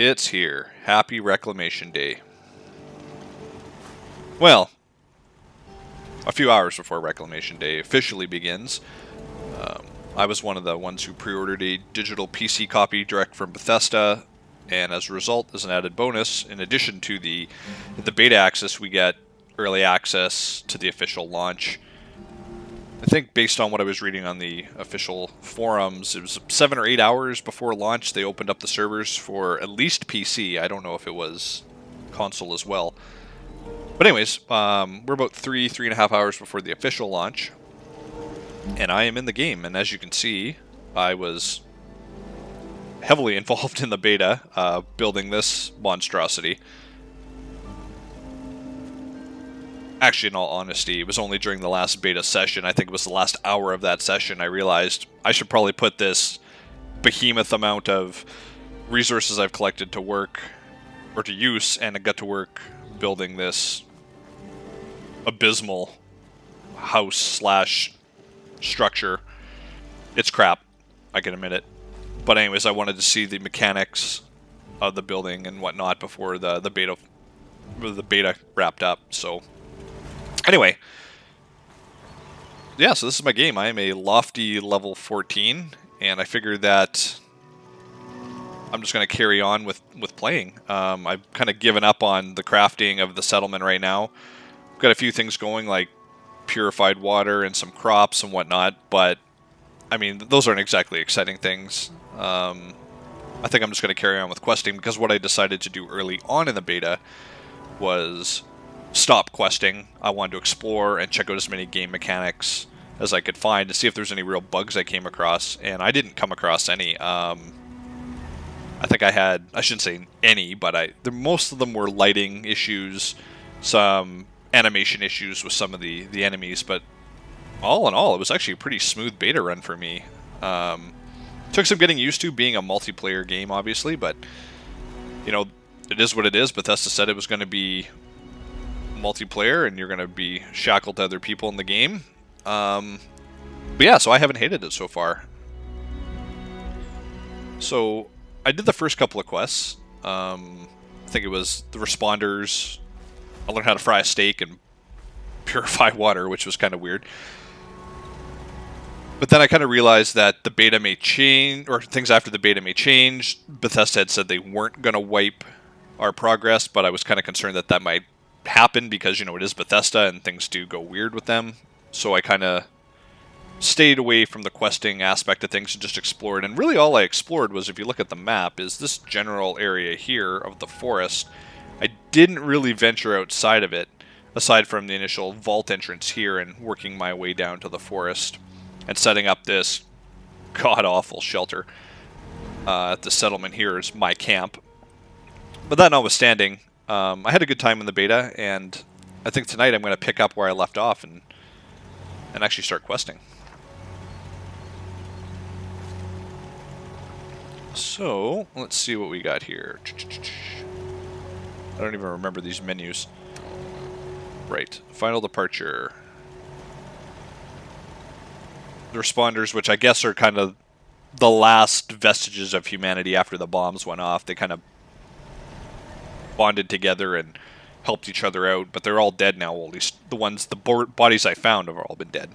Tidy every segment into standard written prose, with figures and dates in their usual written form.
It's here. Happy Reclamation Day. Well, a few hours before Reclamation Day officially begins, I was one of the ones who pre-ordered a digital PC copy direct from Bethesda, and as a result, as an added bonus, in addition to the beta access, we get early access to the official launch. I think based on what I was reading on the official forums, it was 7 or 8 hours before launch they opened up the servers for at least PC. I don't know if it was console as well. But anyways, we're about 3.5 hours before the official launch, and I am in the game. And as you can see, I was heavily involved in the beta, building this monstrosity. Actually, in all honesty, it was only during the last beta session, I think it was the last hour of that session, I realized I should probably put this behemoth amount of resources I've collected to work, or to use, and I got to work building this abysmal house slash structure. It's crap, I can admit it. But anyways, I wanted to see the mechanics of the building and whatnot before the beta wrapped up, so... Anyway, yeah, so this is my game. I am a lofty level 14, and I figured that I'm just going to carry on with playing. I've kind of given up on the crafting of the settlement right now. I've got a few things going, like purified water and some crops and whatnot, but, I mean, those aren't exactly exciting things. I think I'm just going to carry on with questing, because what I decided to do early on in the beta was... stop questing. I wanted to explore and check out as many game mechanics as I could find to see if there's any real bugs I came across, and I didn't come across any. I think I shouldn't say any, but most of them were lighting issues, some animation issues with some of the enemies, but all in all, it was actually a pretty smooth beta run for me. Took some getting used to being a multiplayer game, obviously, but, you know, it is what it is. Bethesda said it was going to be multiplayer and you're going to be shackled to other people in the game. But yeah, so I haven't hated it so far. So I did the first couple of quests. I think it was the responders. I learned how to fry a steak and purify water, which was kind of weird. But then I kind of realized that the beta may change, or things after the beta may change. Bethesda had said they weren't going to wipe our progress, but I was kind of concerned that that might happen because, you know, it is Bethesda and things do go weird with them. So I kind of stayed away from the questing aspect of things and just explored. And really all I explored was, if you look at the map, is this general area here of the forest. I didn't really venture outside of it, aside from the initial vault entrance here and working my way down to the forest and setting up this god-awful shelter at the settlement here is my camp. But that notwithstanding, I had a good time in the beta, and I think tonight I'm going to pick up where I left off and actually start questing. So, let's see what we got here. I don't even remember these menus. Right, final departure. The responders, which I guess are kind of the last vestiges of humanity after the bombs went off. They kind of bonded together and helped each other out, but they're all dead now. Well, at least the bodies I found have all been dead.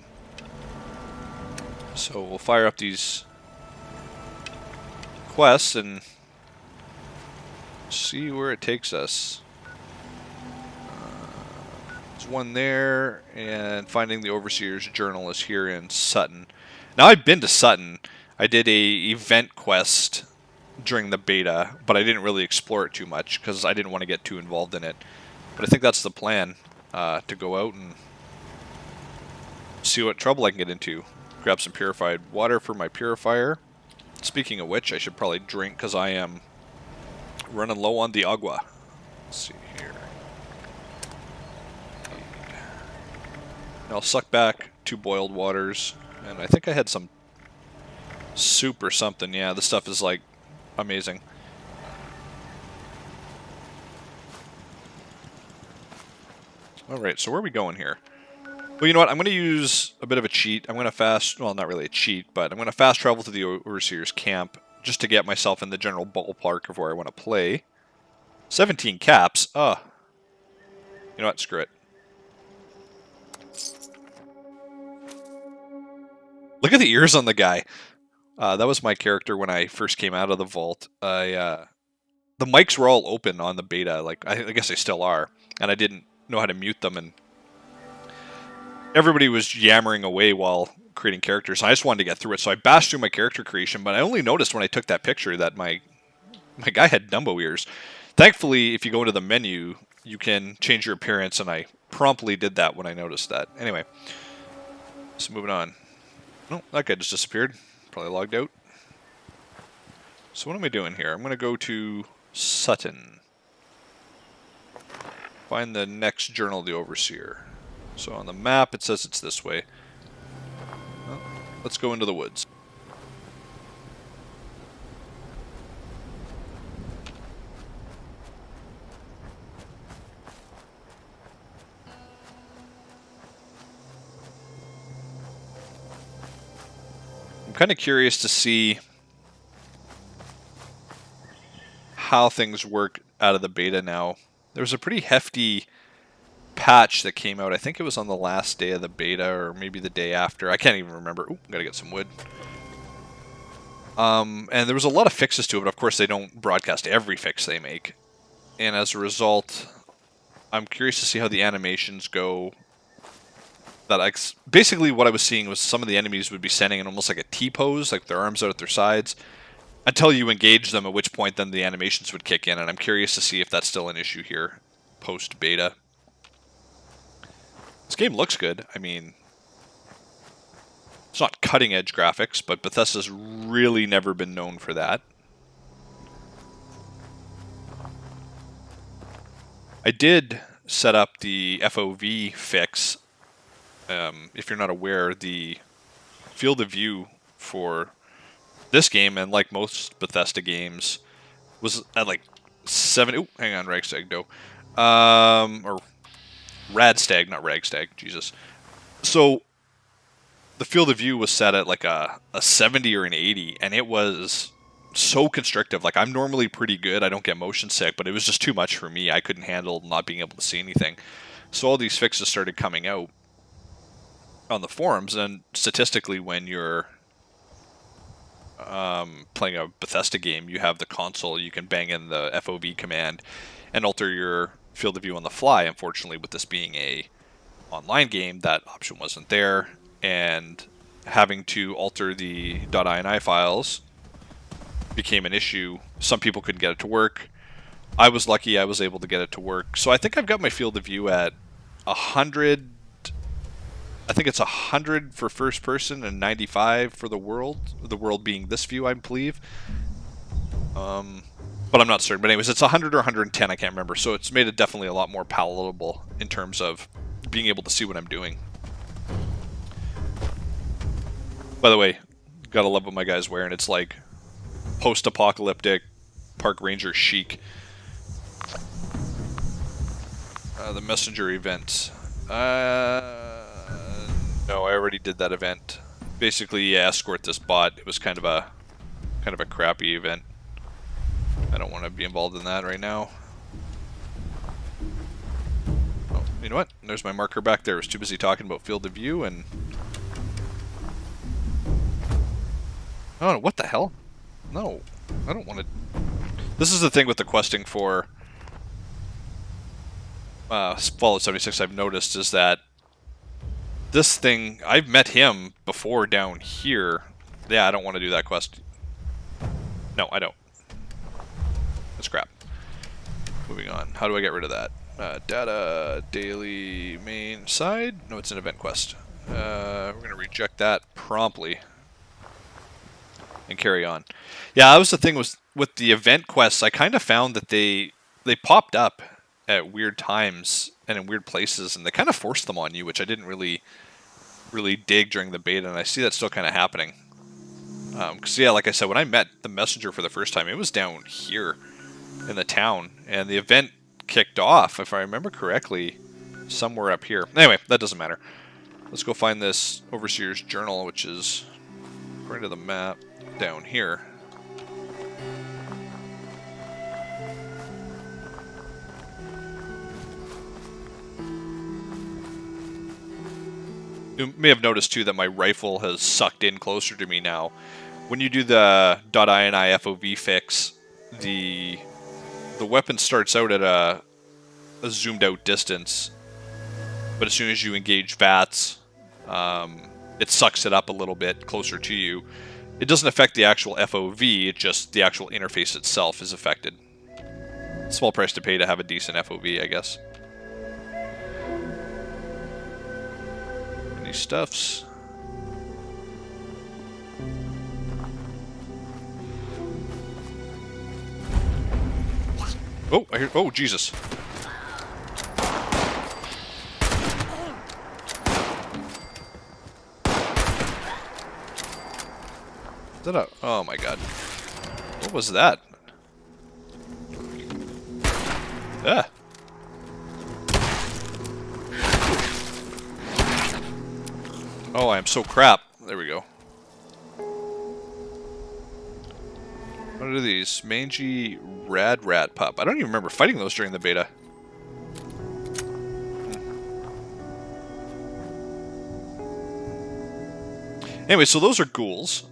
So we'll fire up these quests and see where it takes us. There's one there, and finding the Overseer's Journal is here in Sutton. Now, I've been to Sutton. I did a event quest during the beta, but I didn't really explore it too much because I didn't want to get too involved in it. But I think that's the plan, to go out and see what trouble I can get into. Grab some purified water for my purifier. Speaking of which, I should probably drink because I am running low on the agua. Let's see here. I'll suck back 2 boiled waters, and I think I had some soup or something. Yeah, this stuff is like amazing. Alright, so where are we going here? Well, you know what? I'm going to use a bit of a cheat. I'm going to fast... well, not really a cheat, but I'm going to fast travel to the Overseer's camp just to get myself in the general ballpark of where I want to play. 17 caps. You know what? Screw it. Look at the ears on the guy. That was my character when I first came out of the vault. The mics were all open on the beta. Like I guess they still are, and I didn't know how to mute them, and everybody was yammering away while creating characters. I just wanted to get through it, so I bashed through my character creation. But I only noticed when I took that picture that my guy had Dumbo ears. Thankfully, if you go into the menu, you can change your appearance, and I promptly did that when I noticed that. Anyway, so moving on. Oh, that guy just disappeared. Probably logged out. So what am I doing here? I'm going to go to Sutton. Find the next Journal of the Overseer. So on the map, it says it's this way. Well, let's go into the woods. I'm kind of curious to see how things work out of the beta now. There was a pretty hefty patch that came out. I think it was on the last day of the beta, or maybe the day after. I can't even remember. Ooh, gotta get some wood. And there was a lot of fixes to it, but of course they don't broadcast every fix they make. And as a result, I'm curious to see how the animations go. Basically what I was seeing was some of the enemies would be sending in almost like a T-pose, like their arms out at their sides, until you engage them, at which point then the animations would kick in, and I'm curious to see if that's still an issue here, post-beta. This game looks good. I mean, it's not cutting-edge graphics, but Bethesda's really never been known for that. I did set up the FOV fix. If you're not aware, the field of view for this game, and like most Bethesda games, was at like 7. Oh, hang on, Ragstag, no. Or Radstag, not Ragstag, Jesus. So the field of view was set at like a 70 or an 80, and it was so constrictive. Like, I'm normally pretty good, I don't get motion sick, but it was just too much for me. I couldn't handle not being able to see anything. So all these fixes started coming out on the forums, and statistically, when you're playing a Bethesda game, you have the console, you can bang in the FOV command and alter your field of view on the fly. Unfortunately, with this being a online game, that option wasn't there, and having to alter the .ini files became an issue. Some people couldn't get it to work. I was lucky I was able to get it to work. So I think I've got my field of view at 100. I think it's 100 for first person and 95 for the world being this view, I believe. But I'm not certain. But anyways, it's 100 or 110, I can't remember. So it's made it definitely a lot more palatable in terms of being able to see what I'm doing. By the way, gotta love what my guy's wearing. It's like post-apocalyptic park ranger chic. The messenger event. No, I already did that event. Basically, yeah, escort this bot. It was kind of a crappy event. I don't want to be involved in that right now. Oh, you know what? There's my marker back there. I was too busy talking about field of view and... Oh, what the hell? No, I don't want to... This is the thing with the questing for Fallout 76 I've noticed, is that this thing, I've met him before down here. Yeah, I don't want to do that quest. No, I don't. That's crap. Moving on. How do I get rid of that? Data, daily, main side? No, it's an event quest. We're going to reject that promptly. And carry on. Yeah, that was the thing with the event quests. I kind of found that they popped up at weird times and in weird places, and they kind of forced them on you, which I didn't really dig during the beta, and I see that still kind of happening. Because, yeah, like I said, when I met the messenger for the first time, it was down here in the town, and the event kicked off, if I remember correctly, somewhere up here. Anyway, that doesn't matter. Let's go find this Overseer's Journal, which is, according to the map, down here. You may have noticed too that my rifle has sucked in closer to me now. When you do the .ini FOV fix, the weapon starts out at a zoomed out distance, but as soon as you engage VATS, it sucks it up a little bit closer to you. It doesn't affect the actual FOV, it just the actual interface itself is affected. Small price to pay to have a decent FOV, I guess. Any stuffs? Oh, I hear. Oh, Jesus. Is that a. Oh my god. What was that? Ah. Oh, I am so crap. There we go. What are these? Mangy Rad Rat Pup. I don't even remember fighting those during the beta. Anyway, so those are ghouls.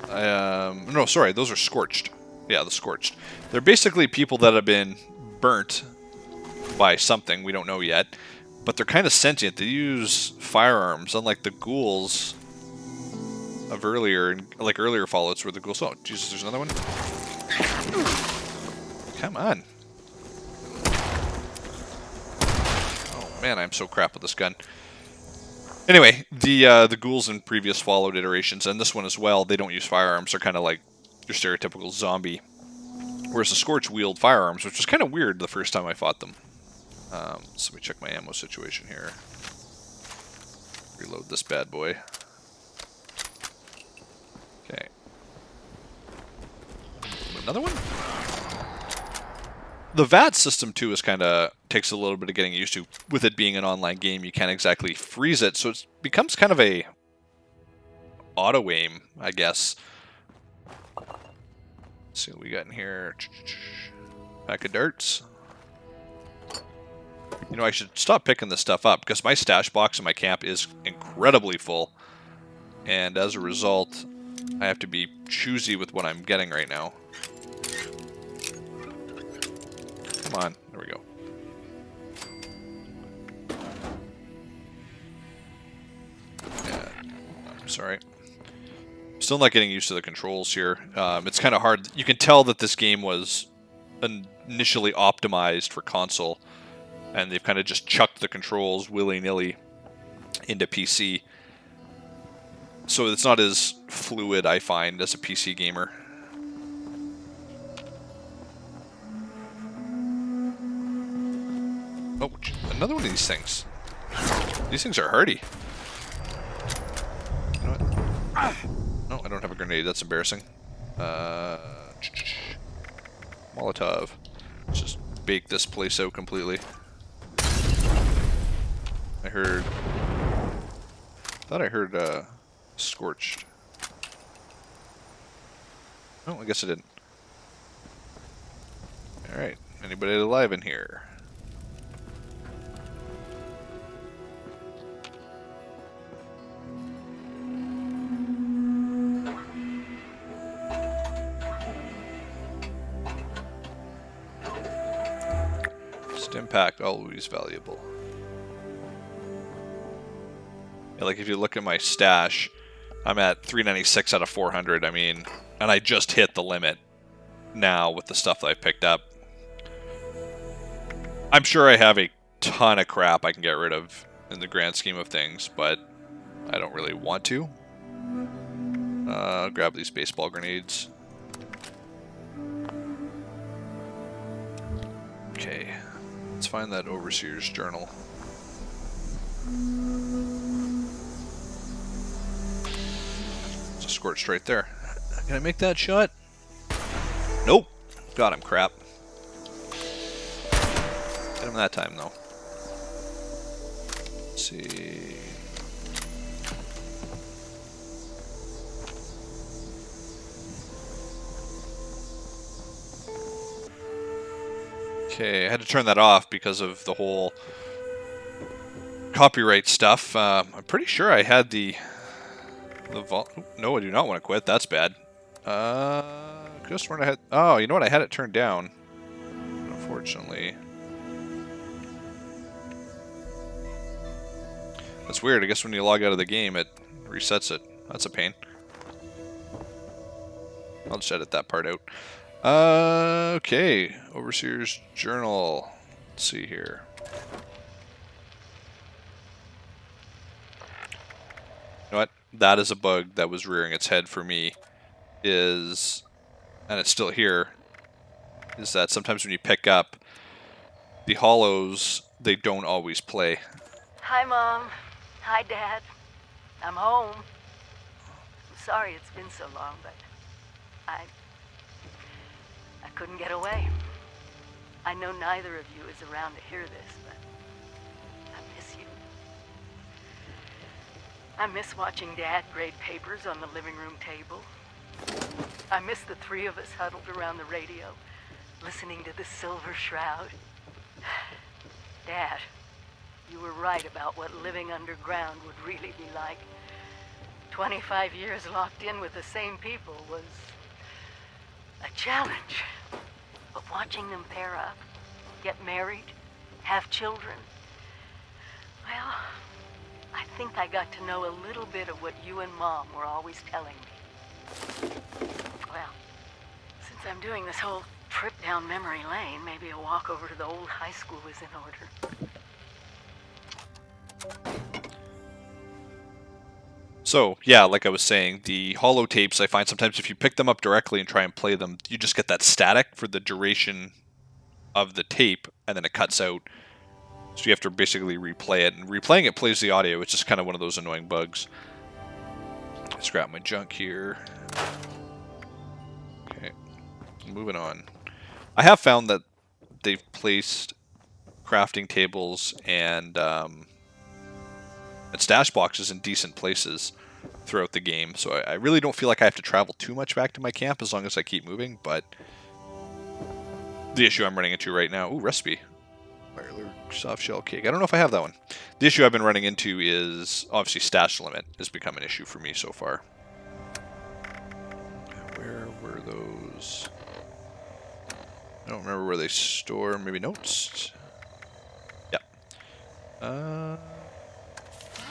No, sorry, those are Scorched. Yeah, the Scorched. They're basically people that have been burnt by something, we don't know yet. But they're kind of sentient. They use firearms, unlike the ghouls of earlier, like earlier Fallouts where the ghouls... Oh, Jesus, there's another one? Come on. Oh, man, I'm so crap with this gun. Anyway, the ghouls in previous Fallout iterations, and this one as well, they don't use firearms. They're kind of like your stereotypical zombie. Whereas the Scorch wield firearms, which was kind of weird the first time I fought them. So let me check my ammo situation here. Reload this bad boy. Okay. Another one? The VAT system, too, is kind of... takes a little bit of getting used to. With it being an online game, you can't exactly freeze it, so it becomes kind of a... auto-aim, I guess. Let's see what we got in here. Pack of darts. You know, I should stop picking this stuff up, because my stash box in my camp is incredibly full. And as a result, I have to be choosy with what I'm getting right now. Come on, there we go. Yeah, I'm sorry. Still not getting used to the controls here. It's kind of hard. You can tell that this game was initially optimized for console, and they've kind of just chucked the controls willy-nilly into PC. So it's not as fluid, I find, as a PC gamer. Oh, another one of these things. These things are hardy. You know what? No, I don't have a grenade. That's embarrassing. Molotov. Let's just bake this place out completely. I thought I heard, Scorched. Oh, I guess I didn't. Alright. Anybody alive in here? Stim pack, always valuable. Yeah, like if you look at my stash, I'm at 396 out of 400. I mean, and I just hit the limit now with the stuff that I've picked up. I'm sure I have a ton of crap I can get rid of in the grand scheme of things, but I don't really want to. I'll grab these baseball grenades. Okay, let's find that Overseer's journal. It's a Scorched right there. Can I make that shot? Nope. Got him, crap. Get him that time, though. Let's see. Okay, I had to turn that off because of the whole copyright stuff. I'm pretty sure I had the vault. No, I do not want to quit. That's bad. Just when I had. Oh, you know what? I had it turned down. Unfortunately. That's weird. I guess when you log out of the game, it resets it. That's a pain. I'll just edit that part out. Okay. Overseer's Journal. Let's see here. You know what? That is a bug that was rearing its head for me. And it's still here, is that sometimes when you pick up the hollows, they don't always play. Hi, Mom. Hi, Dad. I'm home. I'm sorry it's been so long, but I couldn't get away. I know neither of you is around to hear this, but I miss you. I miss watching Dad grade papers on the living room table. I miss the three of us huddled around the radio, listening to the Silver Shroud. Dad, you were right about what living underground would really be like. 25 years locked in with the same people was a challenge. But watching them pair up, get married, have children, well, I think I got to know a little bit of what you and Mom were always telling me. Well, since I'm doing this whole trip down memory lane, maybe a walk over to the old high school is in order. So, yeah, like I was saying, the holotapes, I find sometimes if you pick them up directly and try and play them, you just get that static for the duration of the tape, and then it cuts out. So you have to basically replay it, and replaying it plays the audio. It's just kind of one of those annoying bugs. Let's grab my junk here. Okay, moving on. I have found that they've placed crafting tables and stash boxes in decent places throughout the game, so I really don't feel like I have to travel too much back to my camp as long as I keep moving, but the issue I'm running into right now... Ooh, recipe. Soft shell cake. I don't know if I have that one. The issue I've been running into is, obviously, stash limit has become an issue for me so far. Where were those? I don't remember where they store. Maybe notes? Yeah. Oh,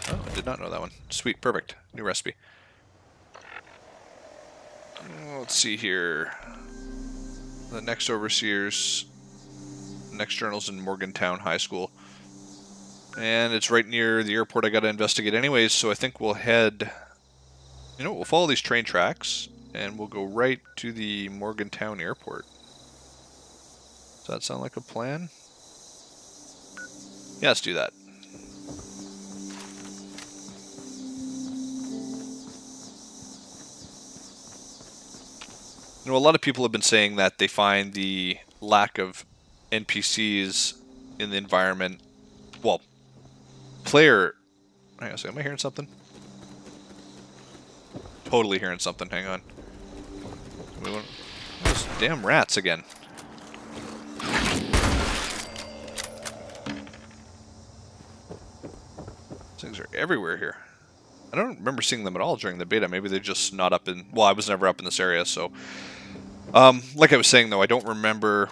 I did not know that one. Sweet, perfect. New recipe. Let's see here. The next overseer's next journal's in Morgantown High School. And it's right near the airport I gotta investigate anyways, so I think we'll head... You know, we'll follow these train tracks, and we'll go right to the Morgantown airport. Does that sound like a plan? Yeah, let's do that. You know, a lot of people have been saying that they find the lack of NPCs in the environment, well, player... Hang on a second, am I hearing something? Totally hearing something, hang on. Those damn rats again. Things are everywhere here. I don't remember seeing them at all during the beta. Maybe they're just not up in... Well, I was never up in this area, so... like I was saying, though, I don't remember...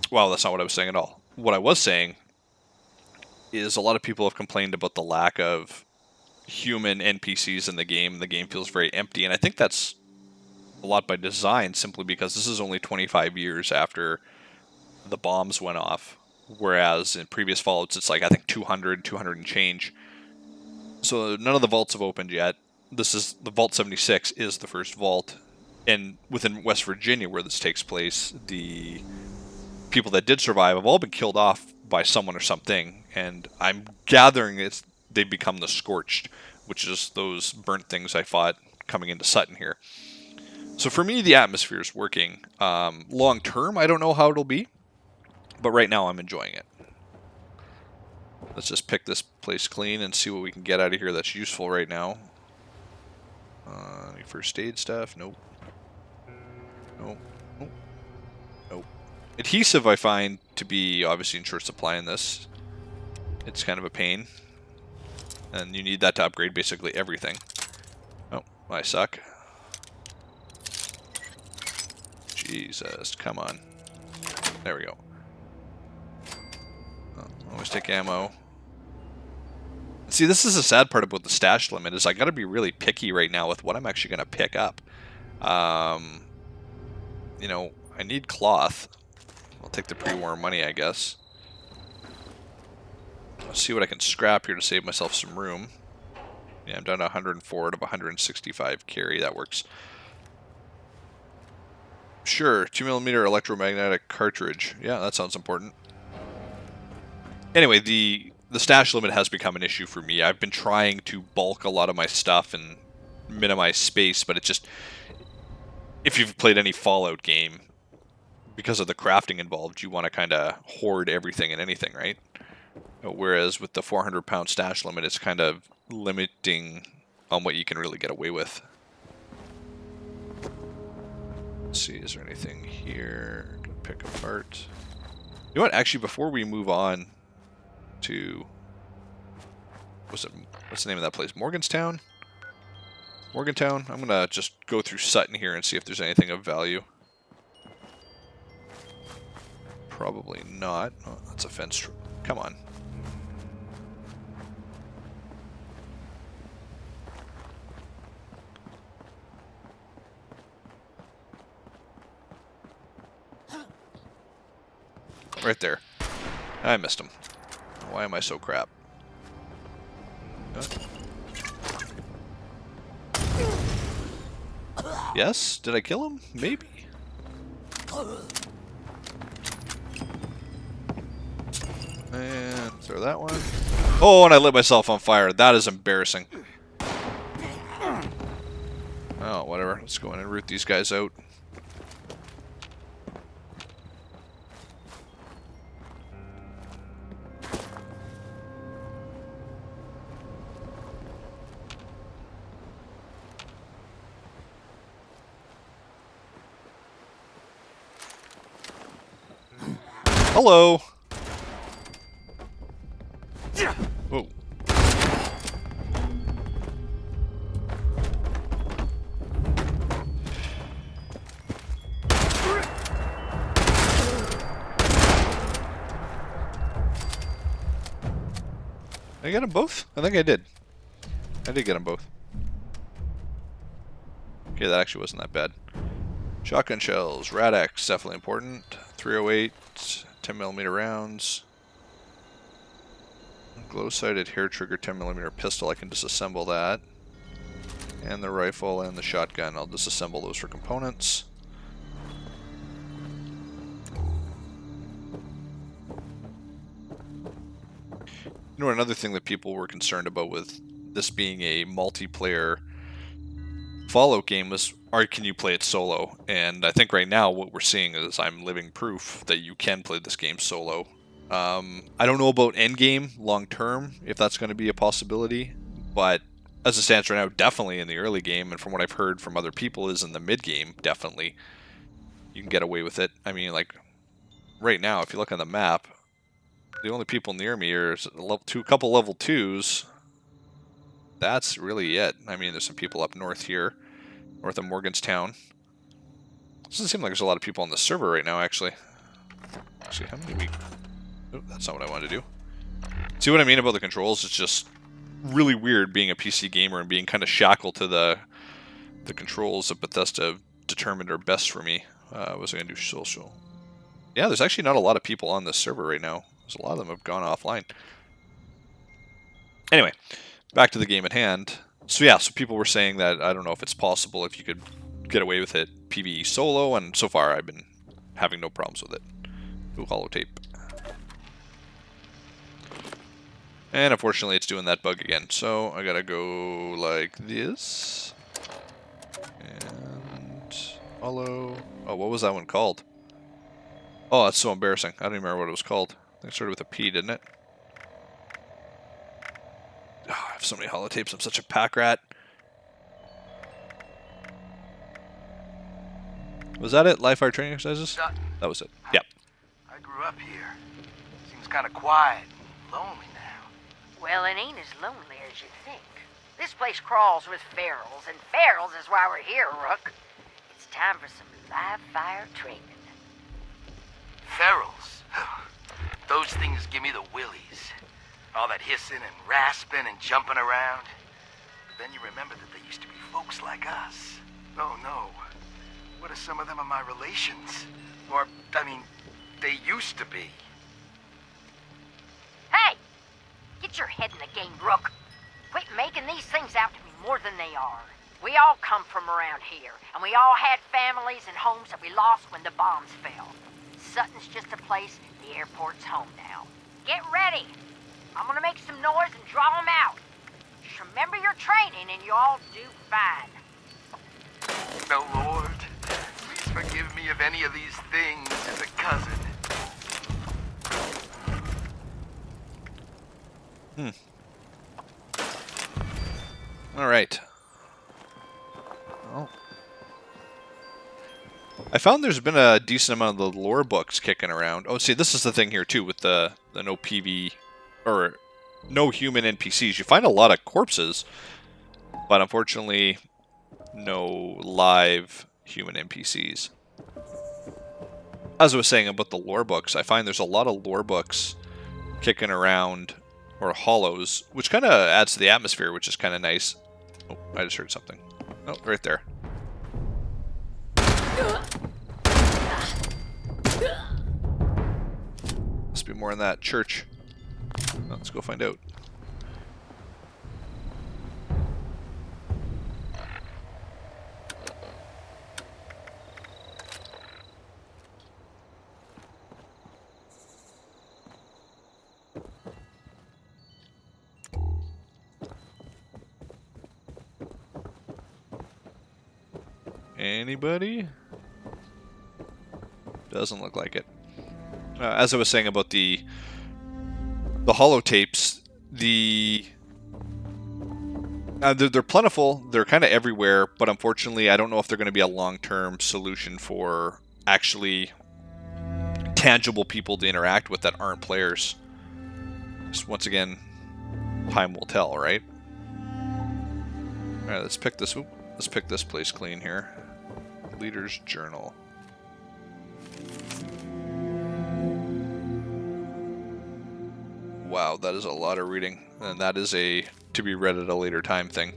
Well, that's not what I was saying at all. What I was saying is a lot of people have complained about the lack of human NPCs in the game. The game feels very empty, and I think that's a lot by design, simply because this is only 25 years after the bombs went off, whereas in previous Fallouts it's like, I think 200 and change. So none of the vaults have opened yet. This is the Vault 76 is the first vault, and within West Virginia where this takes place, the people that did survive have all been killed off by someone or something, and I'm gathering they've become the Scorched, which is those burnt things I fought coming into Sutton here. So for me, the atmosphere is working. Long term, I don't know how it'll be, but right now I'm enjoying it. Let's just pick this place clean and see what we can get out of here that's useful right now. Any first aid stuff? Nope. Nope. Nope. Nope. Adhesive I find to be obviously in short supply in this. It's kind of a pain. And you need that to upgrade basically everything. Oh, I suck. Jesus, come on. There we go. Oh, always take ammo. See, this is the sad part about the stash limit, is I gotta be really picky right now with what I'm actually gonna pick up. You know, I need cloth. I'll take the pre-war money, I guess. Let's see what I can scrap here to save myself some room. Yeah, I'm down to 104 out of 165 carry. That works. Sure, 2mm electromagnetic cartridge. Yeah, that sounds important. Anyway, the stash limit has become an issue for me. I've been trying to bulk a lot of my stuff and minimize space, but it's just... If you've played any Fallout game, because of the crafting involved, you want to kind of hoard everything and anything, right? Whereas with the 400-pound stash limit, it's kind of limiting on what you can really get away with. Let's see, is there anything here? Gonna pick apart. You know what? Actually, before we move on to... What's the name of that place? Morgantown? Morgantown? I'm gonna just go through Sutton here and see if there's anything of value. Probably not. Oh, that's a fence. Come on. Right there. I missed him. Why am I so crap? Yes? Did I kill him? Maybe. And throw that one. Oh, and I lit myself on fire. That is embarrassing. Oh, whatever. Let's go in and root these guys out. Hello. Whoa. Did I get them both? I think I did. I did get them both. Okay, that actually wasn't that bad. Shotgun shells, Rad-X, definitely important. 308, 10mm rounds. Glow-sighted hair trigger 10mm pistol, I can disassemble that. And the rifle and the shotgun, I'll disassemble those for components. You know, another thing that people were concerned about with this being a multiplayer Fallout game was, can you play it solo? And I think right now what we're seeing is I'm living proof that you can play this game solo. I don't know about endgame long term, if that's going to be a possibility, but as it stands right now, definitely in the early game, and from what I've heard from other people is in the mid game, definitely you can get away with it. I mean, like right now, if you look on the map, the only people near me are a couple level 2s. That's really it. I mean, there's some people up north here, north of Morgantown. Doesn't seem like there's a lot of people on the server right now, actually. Actually, how many we... Oh, that's not what I wanted to do. See what I mean about the controls? It's just really weird being a PC gamer and being kind of shackled to the controls that Bethesda determined are best for me. What was I going to do? Social. Yeah, there's actually not a lot of people on this server right now. There's a lot of them have gone offline. Anyway, back to the game at hand. So yeah, so people were saying that, I don't know if it's possible if you could get away with it PvE solo, and so far I've been having no problems with it. Ooh, holotape. And unfortunately it's doing that bug again, so I gotta go like this. And follow. Oh, what was that one called? Oh, that's so embarrassing. I don't even remember what it was called. I think it started with a P, didn't it? Oh, I have so many holotapes. I'm such a pack rat. Was that it? Live fire training exercises? That was it. Yep. I grew up here. Seems kind of quiet and lonely now. Well, it ain't as lonely as you think. This place crawls with ferals, and ferals is why we're here, Rook. It's time for some live fire training. Ferals. Those things give me the willies. All that hissing and rasping and jumping around. But then you remember that they used to be folks like us. Oh no. What if some of them are my relations? Or, I mean, they used to be. Hey! Get your head in the game, Rook. Quit making these things out to be more than they are. We all come from around here, and we all had families and homes that we lost when the bombs fell. Sutton's just a place, the airport's home now. Get ready! I'm gonna make some noise and draw them out. Just remember your training and you all do fine. No, Lord. Please forgive me if any of these things is a cousin. All right. Well, I found there's been a decent amount of the lore books kicking around. Oh, see, this is the thing here too with the no PV or no human NPCs. You find a lot of corpses, but unfortunately, no live human NPCs. As I was saying about the lore books, I find there's a lot of lore books kicking around, or hollows, which kind of adds to the atmosphere, which is kind of nice. Oh, I just heard something. Oh, right there. Must be more in that church. Let's go find out. Anybody? Doesn't look like it. As I was saying about the holotapes, they're plentiful. They're kind of everywhere, but unfortunately, I don't know if they're going to be a long-term solution for actually tangible people to interact with that aren't players. Just once again, time will tell, right? All right, let's pick this. Let's pick this place clean here. Leader's Journal. Wow, that is a lot of reading, and that is a to be read at a later time thing.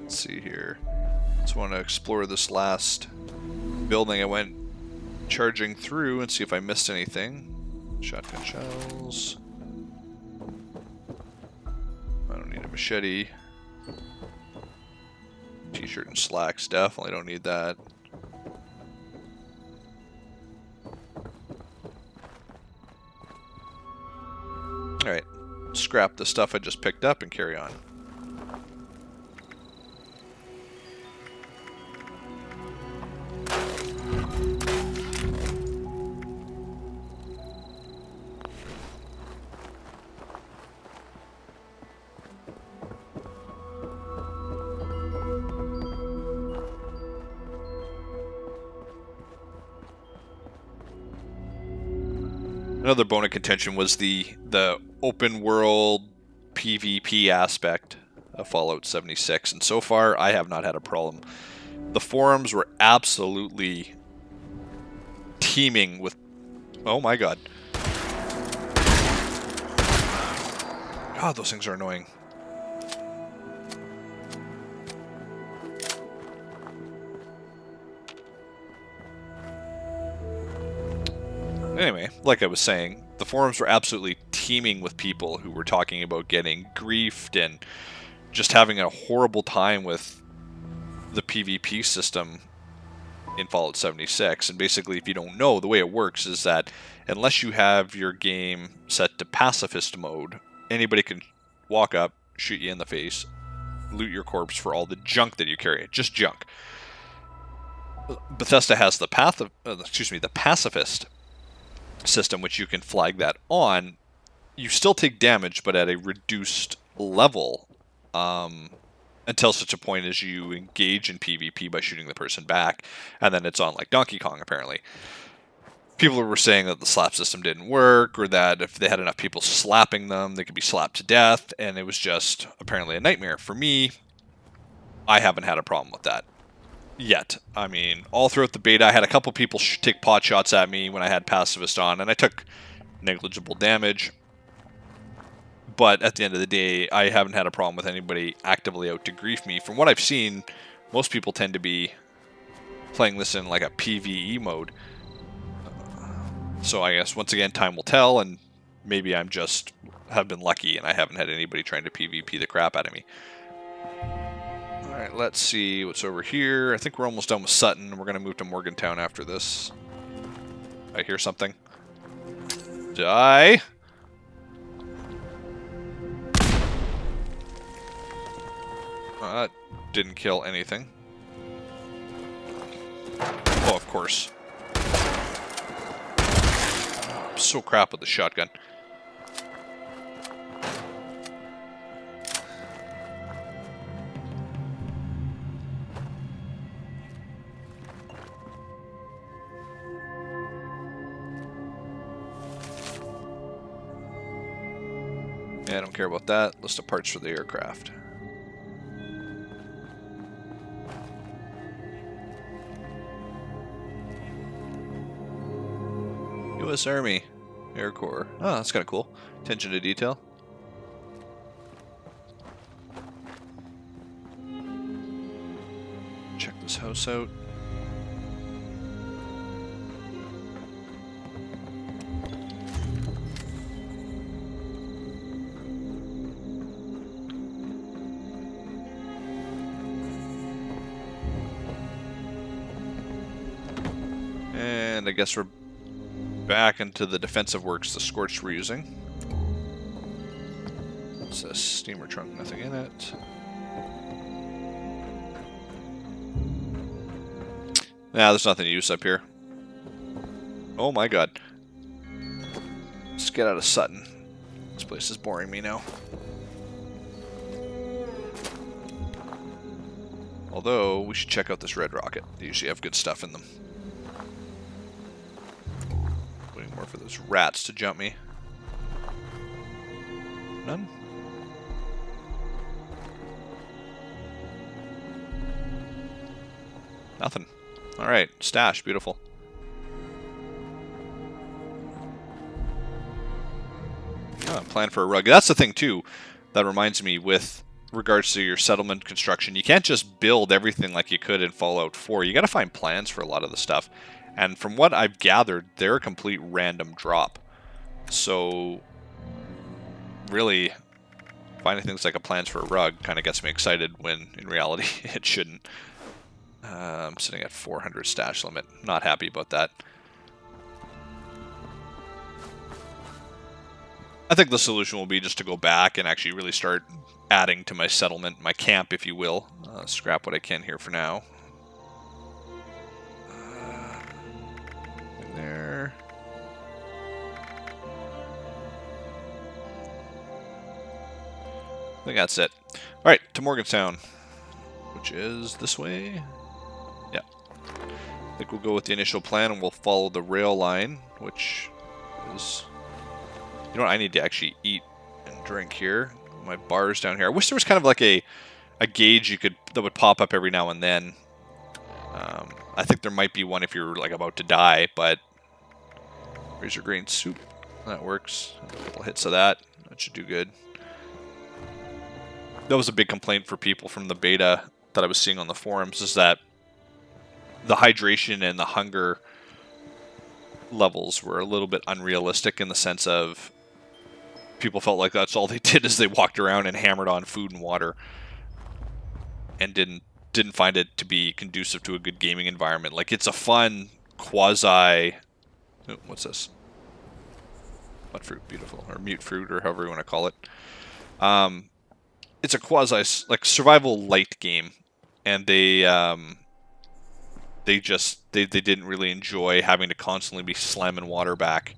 Let's see here. Just want to explore this last building I went charging through and see if I missed anything. Shotgun shells. I don't need a machete. T-shirt and slacks, definitely don't need that. Alright, scrap the stuff I just picked up and carry on. Another bone of contention was the open world PvP aspect of Fallout 76, and so far I have not had a problem. The forums were absolutely teeming with... Oh my god. God, those things are annoying. Anyway, like I was saying, the forums were absolutely teeming with people who were talking about getting griefed and just having a horrible time with the PvP system in Fallout 76. And basically, if you don't know, the way it works is that unless you have your game set to pacifist mode, anybody can walk up, shoot you in the face, loot your corpse for all the junk that you carry. Just junk. Bethesda has the pacifist system, which you can flag that on. you still take damage, but at a reduced level, until such a point as you engage in PvP by shooting the person back, and then it's on like Donkey Kong, apparently. People were saying that the slap system didn't work, or that if they had enough people slapping them, they could be slapped to death, and it was just apparently a nightmare. For me, I haven't had a problem with that yet. I mean, all throughout the beta, I had a couple people take pot shots at me when I had Pacifist on, and I took negligible damage. But at the end of the day, I haven't had a problem with anybody actively out to grief me. From what I've seen, most people tend to be playing this in like a PvE mode. So I guess, once again, time will tell, and maybe I'm just have been lucky and I haven't had anybody trying to PvP the crap out of me. Alright, let's see what's over here. I think we're almost done with Sutton. We're going to move to Morgantown after this. I hear something. Die! That didn't kill anything. Oh, of course. I'm so crap with the shotgun. Yeah, I don't care about that. List of parts for the aircraft. U.S. Army Air Corps. Oh, that's kind of cool. Attention to detail. Check this house out. And I guess we're back into the defensive works the Scorched were using. It's a steamer trunk, nothing in it. Nah, there's nothing to use up here. Oh my god. Let's get out of Sutton. This place is boring me now. Although, we should check out this red rocket. They usually have good stuff in them. More for those rats to jump me. None? Nothing. Alright, stash, beautiful. Oh, plan for a rug. That's the thing too, that reminds me with regards to your settlement construction. You can't just build everything like you could in Fallout 4. You gotta find plans for a lot of the stuff. And from what I've gathered, they're a complete random drop. So, really, finding things like a plans for a rug kind of gets me excited when, in reality, it shouldn't. I'm sitting at 400 stash limit. Not happy about that. I think the solution will be just to go back and actually really start adding to my settlement, my camp, if you will. Scrap what I can here for now. There. I think that's it. Alright, to Morgantown, which is this way. Yeah. I think we'll go with the initial plan and we'll follow the rail line, which is... You know what, I need to actually eat and drink here. My bar's down here. I wish there was kind of like a gauge that would pop up every now and then. I think there might be one if you're like about to die, but razor grain soup, that works. A couple hits of that should do good. That was a big complaint for people from the beta that I was seeing on the forums, is that the hydration and the hunger levels were a little bit unrealistic, in the sense of people felt like that's all they did is they walked around and hammered on food and water, and didn't find it to be conducive to a good gaming environment. Like, it's a fun quasi... Oh, what's this? Mud fruit, beautiful. Or mute fruit, or however you want to call it. It's a quasi, like, survival light game. And they didn't really enjoy having to constantly be slamming water back.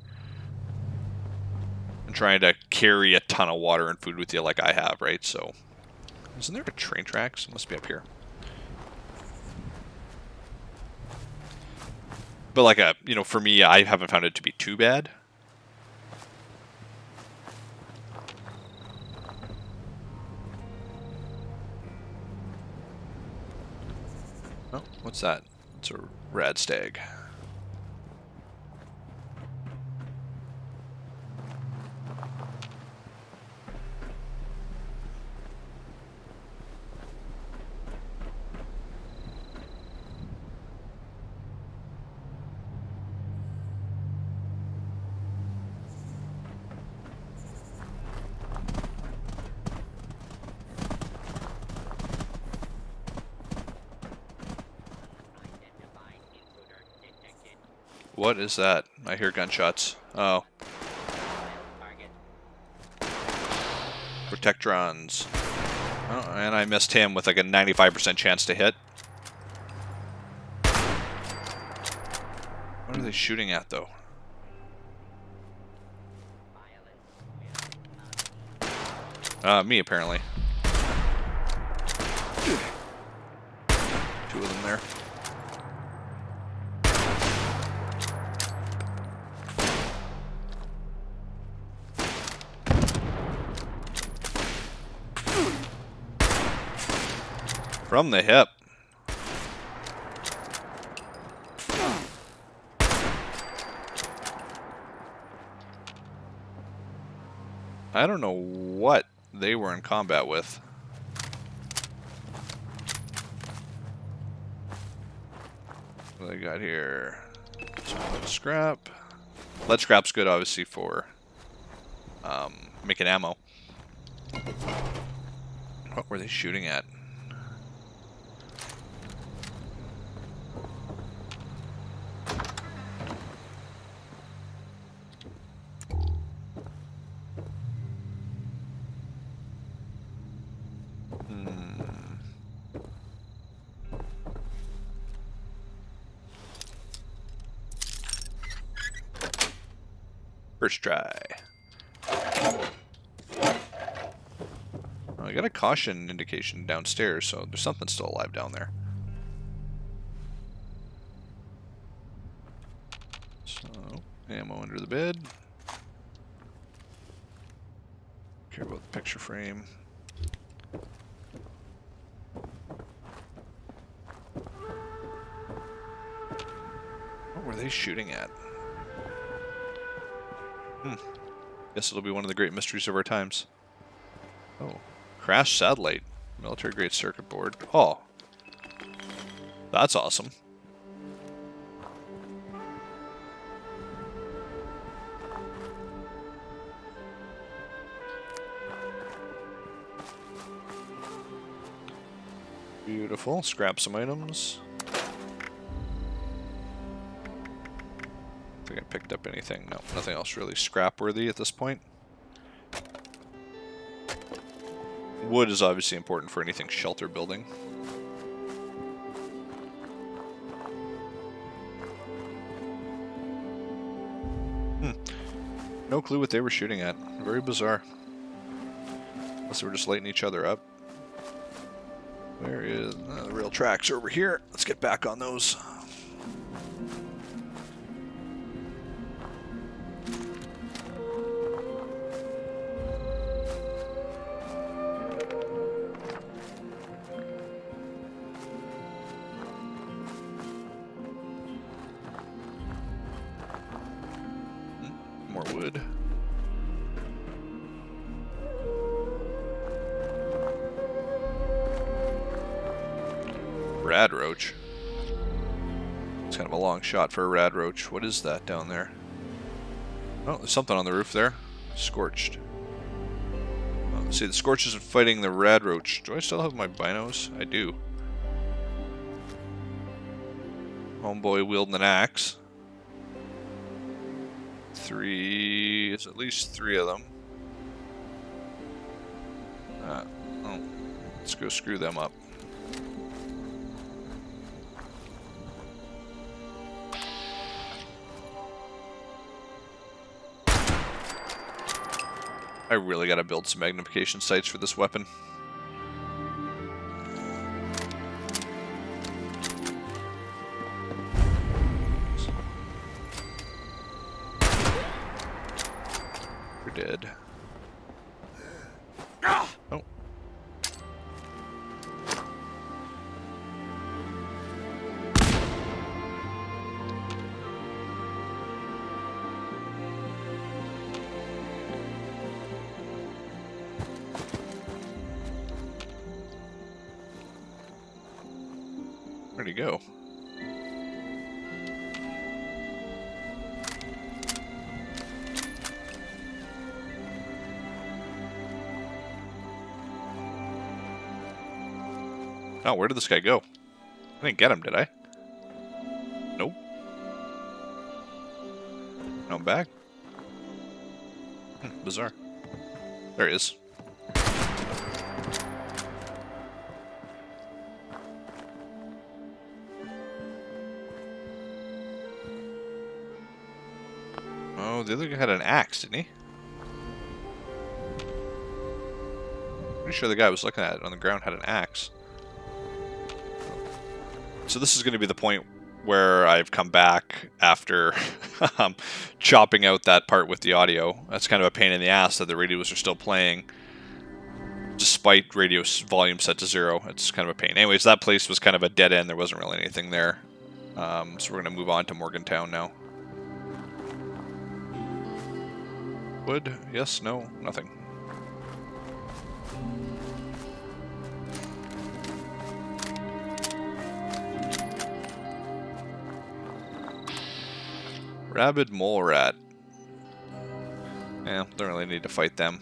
I'm trying to carry a ton of water and food with you like I have, right? So, isn't there a train tracks? It must be up here. But like for me, I haven't found it to be too bad. Oh, what's that? It's a rad stag. What is that? I hear gunshots. Oh. Protectrons. Oh, and I missed him with like a 95% chance to hit. What are they shooting at, though? Me, apparently. Two of them there. From the hip. I don't know what they were in combat with. What do they got here? Some lead scrap. Lead scrap's good, obviously, for making ammo. What were they shooting at? First try. Oh, I got a caution indication downstairs, so there's something still alive down there. So, ammo under the bed. Care about the picture frame. What were they shooting at? Guess it'll be one of the great mysteries of our times. Oh, crash satellite, military grade circuit board. Oh, that's awesome. Beautiful. Scrap some items. I think I picked up anything. No, nothing else really scrap worthy at this point. Wood is obviously important for anything shelter building. No clue what they were shooting at. Very bizarre. Unless they were just lighting each other up. Where is the rail tracks over here? Let's get back on those. More wood. Rad roach. It's kind of a long shot for a rad roach. What is that down there? Oh, there's something on the roof there. Scorched. Oh, see, the scorch isn't fighting the rad roach. Do I still have my binos? I do. Homeboy wielding an axe. It's at least three of them. Oh, let's go screw them up. I really gotta build some magnification sights for this weapon. We're dead. Oh. Where'd he go? Oh, where did this guy go? I didn't get him, did I? Nope. No, I'm back. Bizarre. There he is. Oh, the other guy had an axe, didn't he? Pretty sure the guy I was looking at on the ground had an axe. So this is going to be the point where I've come back after chopping out that part with the audio. That's kind of a pain in the ass that the radios are still playing despite radio volume set to 0. It's kind of a pain. Anyways, that place was kind of a dead end. There wasn't really anything there. So we're going to move on to Morgantown now. Wood? Yes? No? Nothing. Rabid mole rat. Yeah, don't really need to fight them.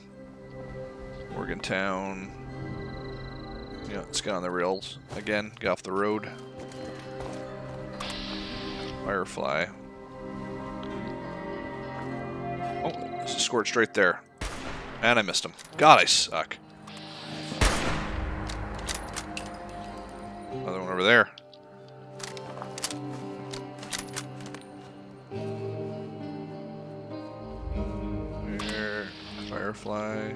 Morgantown. Yeah, let's get on the rails again. Get off the road. Firefly. Oh, there's a scorched right there. And I missed him. God, I suck. Another one over there. Firefly.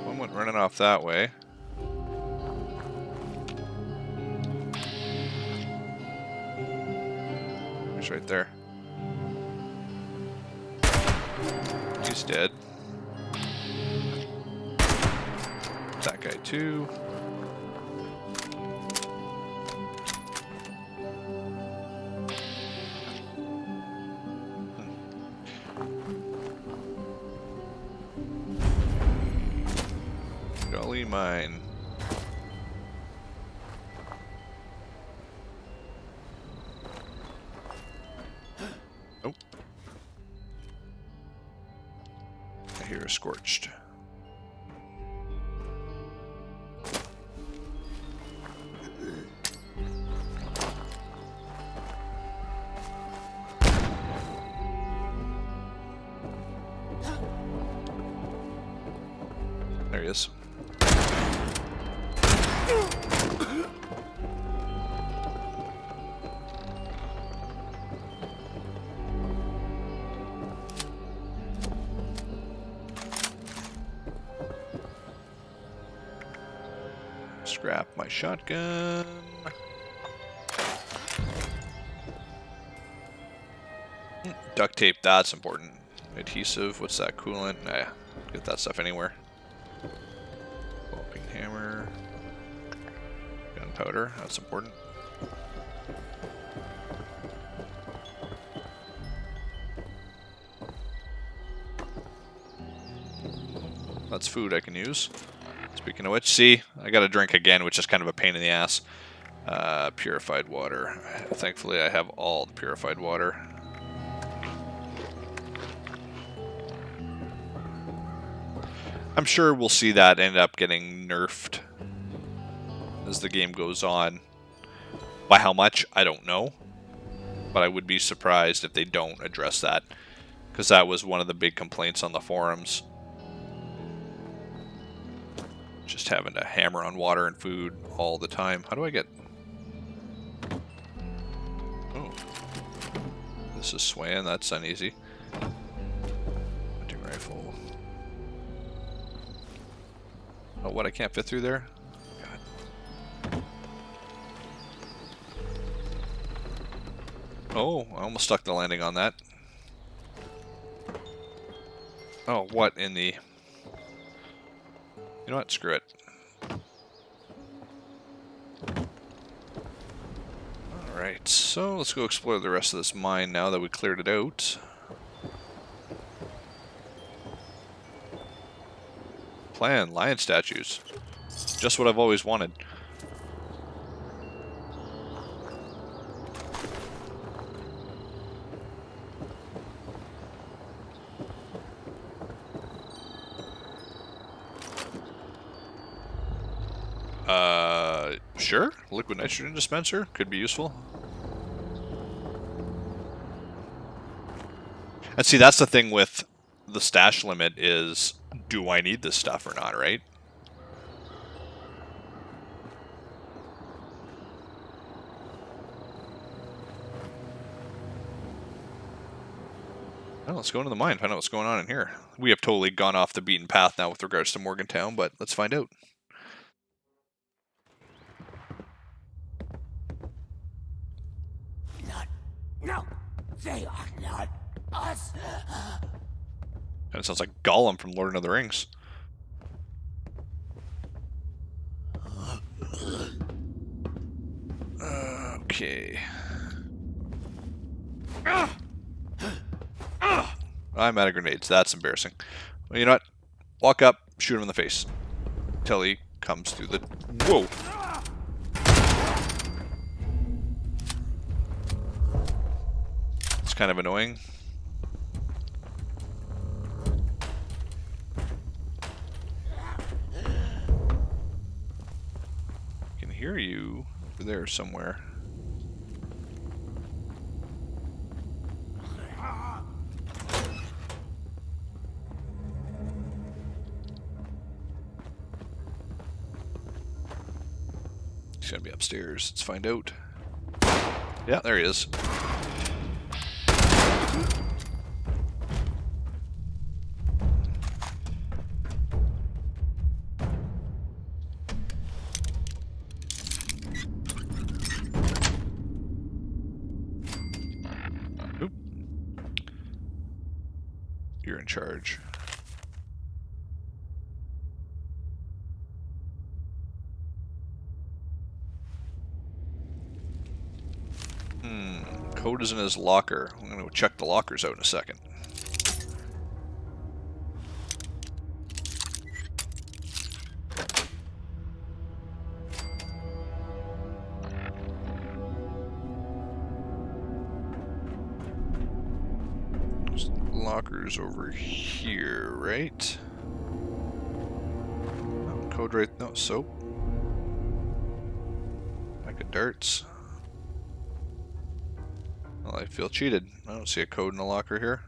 One went running off that way. He's right there. He's dead. That guy too. Golly mine. Nope. I hear a scorched. There he is. Scrap my shotgun. Duct tape, that's important. Adhesive, what's that? Coolant? Nah, get that stuff anywhere. Bolting hammer. Gunpowder, that's important. That's food I can use. Speaking of which, see, I got to drink again, which is kind of a pain in the ass. Purified water. Thankfully, I have all the purified water. I'm sure we'll see that end up getting nerfed as the game goes on. By how much, I don't know. But I would be surprised if they don't address that. Because that was one of the big complaints on the forums. Just having to hammer on water and food all the time. How do I get... Oh. This is swaying, that's uneasy. rifle. Oh, what? I can't fit through there? God. Oh, I almost stuck the landing on that. Oh, what in the... You know what? Screw it. Alright, so let's go explore the rest of this mine now that we cleared it out. Plan, lion statues. Just what I've always wanted. Sure. Liquid nitrogen dispenser could be useful. And see, that's the thing with the stash limit is, do I need this stuff or not, right? Well, let's go into the mine, find out what's going on in here. We have totally gone off the beaten path now with regards to Morgantown, but let's find out. No, they are not us. And it sounds like Gollum from Lord of the Rings. Okay. I'm out of grenades. That's embarrassing. Well, you know what? Walk up, shoot him in the face. Till he comes through the... Whoa! It's kind of annoying. I can hear you over there somewhere. He's gonna be upstairs. Let's find out. Yeah, there he is. Oop. You're in charge. Code is in his locker. I'm going to check the lockers out in a second. Lockers over here, right? Oh, code right... No, soap. Pack of darts. Well, I feel cheated. I don't see a code in the locker here.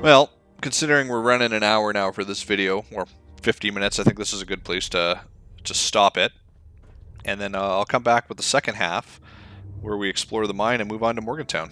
Well, considering we're running an hour now for this video, or 50 minutes, I think this is a good place to stop it. And then I'll come back with the second half, where we explore the mine and move on to Morgantown.